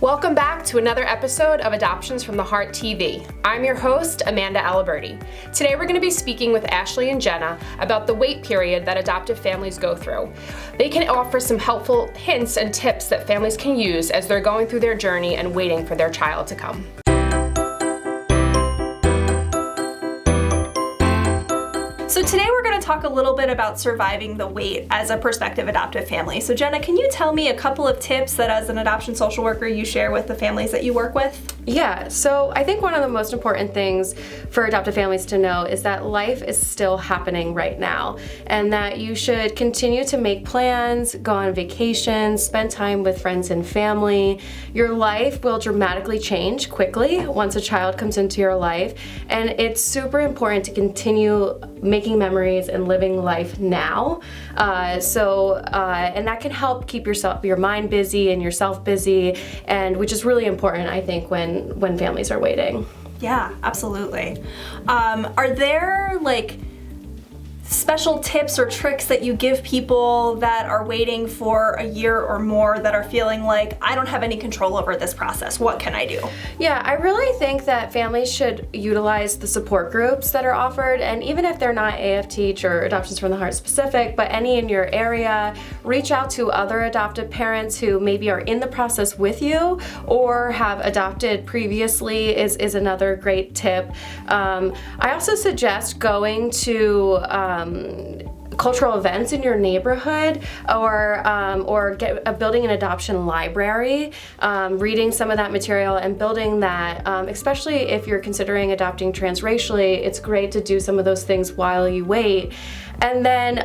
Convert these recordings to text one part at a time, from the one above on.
Welcome back to another episode of Adoptions from the Heart TV. I'm your host, Amanda Aliberti. Today we're going to be speaking with Ashley and Jenna about the wait period that adoptive families go through. They can offer some helpful hints and tips that families can use as they're going through their journey and waiting for their child to come. So today we're going to talk a little bit about surviving the wait as a prospective adoptive family. So Jenna, can you tell me a couple of tips that as an adoption social worker you share with the families that you work with? Yeah, so I think one of the most important things for adoptive families to know is that life is still happening right now, and that you should continue to make plans, go on vacations, spend time with friends and family. Your life will dramatically change quickly once a child comes into your life, and it's super important to continue making memories and living life now. And that can help keep your mind busy and yourself busy, and which is really important, I think, when families are waiting. Yeah, absolutely. Are there special tips or tricks that you give people that are waiting for a year or more that are feeling like, I don't have any control over this process? What can I do? Yeah, I really think that families should utilize the support groups that are offered, and even if they're not AFThtv or Adoptions from the Heart specific, but any in your area, reach out to other adoptive parents who maybe are in the process with you or have adopted previously is another great tip. I also suggest going to cultural events in your neighborhood, or building an adoption library, reading some of that material and building that, especially if you're considering adopting transracially. It's great to do some of those things while you wait. And then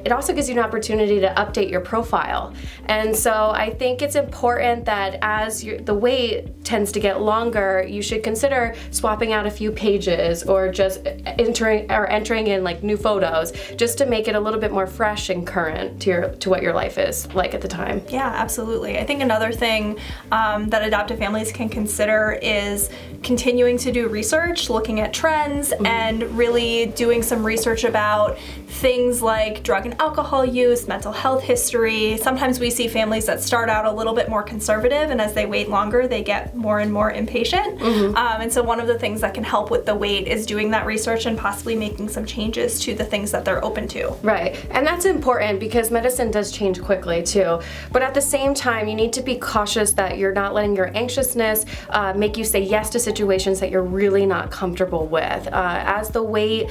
it also gives you an opportunity to update your profile. And so I think it's important that as the wait tends to get longer, you should consider swapping out a few pages or just entering in new photos, just to make it a little bit more fresh and current to what your life is like at the time. Yeah, absolutely. I think another thing that adoptive families can consider is continuing to do research, looking at trends, and really doing some research about things like drug and alcohol use, mental health history. Sometimes we see families that start out a little bit more conservative, and as they wait longer, they get more and more impatient. And so one of the things that can help with the wait is doing that research and possibly making some changes to the things that they're open to. Right, and that's important because medicine does change quickly too. But at the same time, you need to be cautious that you're not letting your anxiousness make you say yes to situations that you're really not comfortable with. As the wait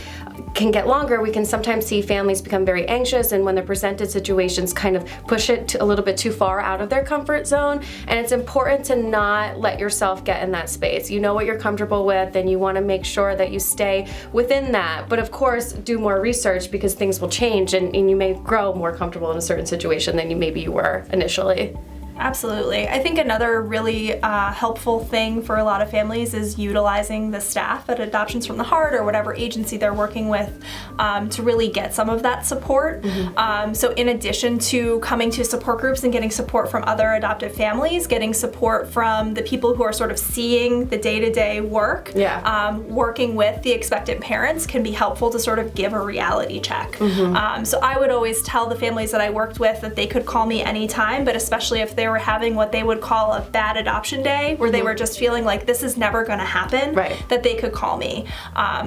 can get longer, we can sometimes see families become very anxious, and when they're presented situations kind of push it a little bit too far out of their comfort zone, and it's important to not let yourself get in that space. You know what you're comfortable with, and you want to make sure that you stay within that. But of course, do more research because things will change, and you may grow more comfortable in a certain situation than maybe you were initially. Absolutely. I think another really helpful thing for a lot of families is utilizing the staff at Adoptions from the Heart or whatever agency they're working with to really get some of that support. So in addition to coming to support groups and getting support from other adoptive families, getting support from the people who are sort of seeing the day-to-day work, working with the expectant parents can be helpful to sort of give a reality check. So I would always tell the families that I worked with that they could call me anytime, but especially if they were having what they would call a bad adoption day, where they were just feeling like this is never going to happen, that they could call me,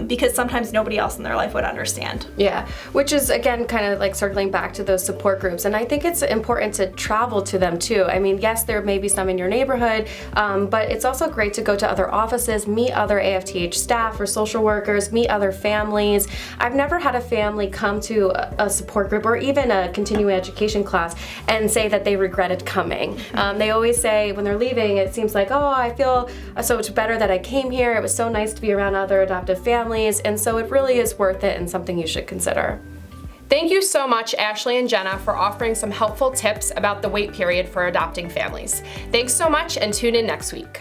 because sometimes nobody else in their life would understand. Yeah, which is again kind of circling back to those support groups, and I think it's important to travel to them too. I mean, yes, there may be some in your neighborhood, but it's also great to go to other offices, meet other AFThtv staff or social workers, meet other families. I've never had a family come to a support group or even a continuing education class and say that they regretted coming. They always say when they're leaving, it seems like, oh, I feel so much better that I came here. It was so nice to be around other adoptive families, and so it really is worth it and something you should consider. Thank you so much, Ashley and Jenna, for offering some helpful tips about the wait period for adopting families. Thanks so much, and tune in next week.